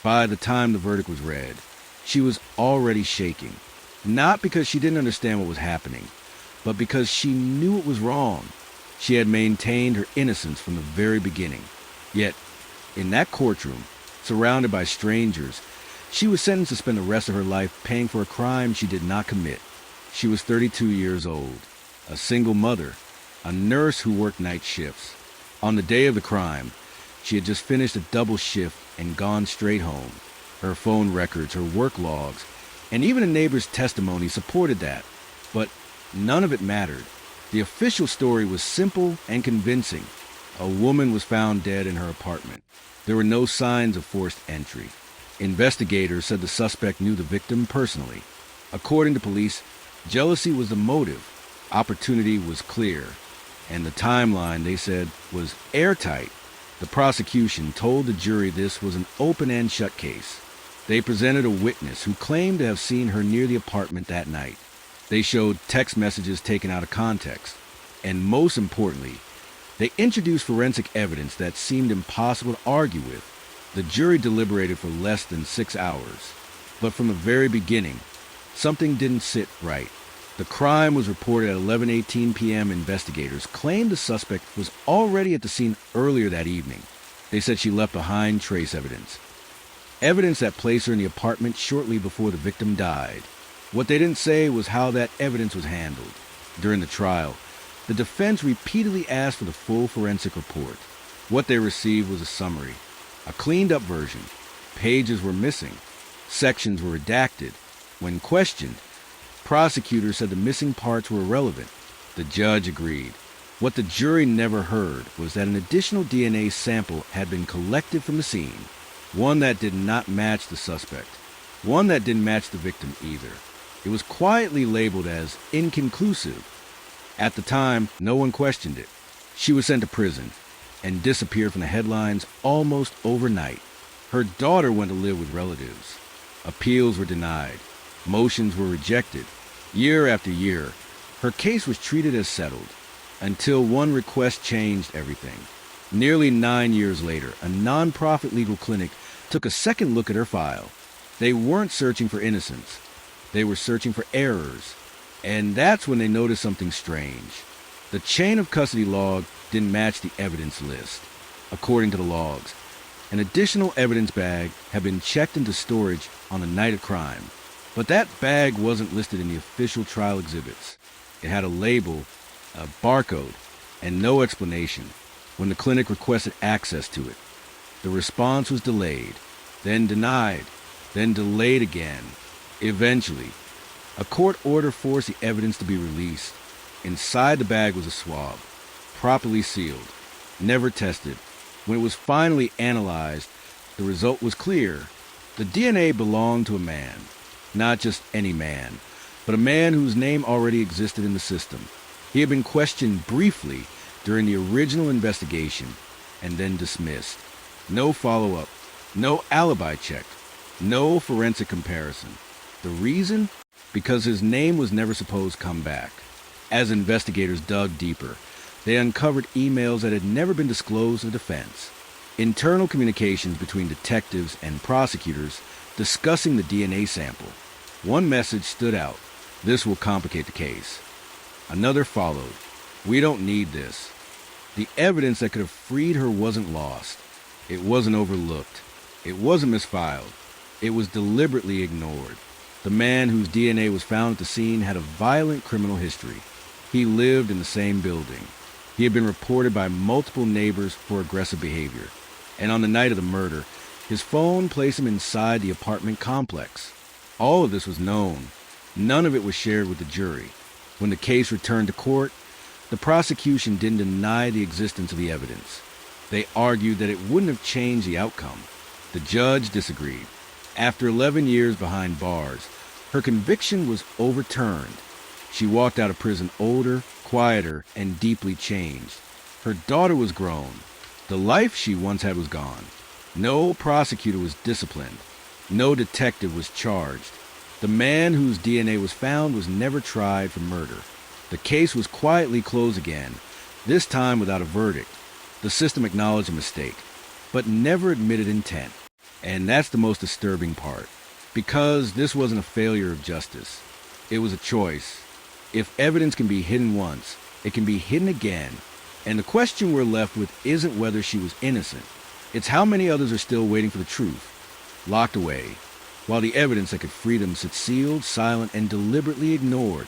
By the time the verdict was read, she was already shaking, not because she didn't understand what was happening, but because she knew it was wrong. She had maintained her innocence from the very beginning. Yet, in that courtroom, surrounded by strangers, she was sentenced to spend the rest of her life paying for a crime she did not commit. She was 32 years old, a single mother, a nurse who worked night shifts. On the day of the crime, she had just finished a double shift and gone straight home. Her phone records, her work logs, and even a neighbor's testimony supported that. But none of it mattered. The official story was simple and convincing. A woman was found dead in her apartment. There were no signs of forced entry. Investigators said the suspect knew the victim personally. According to police, jealousy was the motive. Opportunity was clear. And the timeline, they said, was airtight. The prosecution told the jury this was an open and shut case. They presented a witness who claimed to have seen her near the apartment that night. They showed text messages taken out of context. And most importantly, they introduced forensic evidence that seemed impossible to argue with. The jury deliberated for less than 6 hours. But from the very beginning, something didn't sit right. The crime was reported at 11:18 p.m. Investigators claimed the suspect was already at the scene earlier that evening. They said she left behind trace evidence. Evidence that placed her in the apartment shortly before the victim died. What they didn't say was how that evidence was handled. During the trial, the defense repeatedly asked for the full forensic report. What they received was a summary, a cleaned-up version. Pages were missing. Sections were redacted. When questioned, prosecutors said the missing parts were irrelevant. The judge agreed. What the jury never heard was that an additional DNA sample had been collected from the scene, one that did not match the suspect, one that didn't match the victim either. It was quietly labeled as inconclusive. At the time, no one questioned it. She was sent to prison and disappeared from the headlines almost overnight. Her daughter went to live with relatives. Appeals were denied. Motions were rejected. Year after year, her case was treated as settled, until one request changed everything. Nearly 9 years later, a non-profit legal clinic took a second look at her file. They weren't searching for innocence. They were searching for errors. And that's when they noticed something strange. The chain of custody log didn't match the evidence list. According to the logs, an additional evidence bag had been checked into storage on the night of crime. But that bag wasn't listed in the official trial exhibits. It had a label, a barcode, and no explanation. When the clinic requested access to it, the response was delayed, then denied, then delayed again. Eventually, a court order forced the evidence to be released. Inside the bag was a swab, properly sealed, never tested. When it was finally analyzed, the result was clear. The DNA belonged to a man. Not just any man, but a man whose name already existed in the system. He had been questioned briefly during the original investigation and then dismissed. No follow-up, no alibi check, no forensic comparison. The reason? Because his name was never supposed to come back. As investigators dug deeper, they uncovered emails that had never been disclosed to the defense. Internal communications between detectives and prosecutors discussing the DNA sample. One message stood out. This will complicate the case. Another followed. We don't need this. The evidence that could have freed her wasn't lost. It wasn't overlooked. It wasn't misfiled. It was deliberately ignored. The man whose DNA was found at the scene had a violent criminal history. He lived in the same building. He had been reported by multiple neighbors for aggressive behavior. And on the night of the murder, his phone placed him inside the apartment complex. All of this was known. None of it was shared with the jury. When the case returned to court, the prosecution didn't deny the existence of the evidence. They argued that it wouldn't have changed the outcome. The judge disagreed. After 11 years behind bars, her conviction was overturned. She walked out of prison older, quieter, and deeply changed. Her daughter was grown. The life she once had was gone. No prosecutor was disciplined. No detective was charged. The man whose DNA was found was never tried for murder. The case was quietly closed again, this time without a verdict. The system acknowledged a mistake, but never admitted intent. And that's the most disturbing part. Because this wasn't a failure of justice. It was a choice. If evidence can be hidden once, it can be hidden again. And the question we're left with isn't whether she was innocent. It's how many others are still waiting for the truth, locked away, while the evidence that could free them sits sealed, silent, and deliberately ignored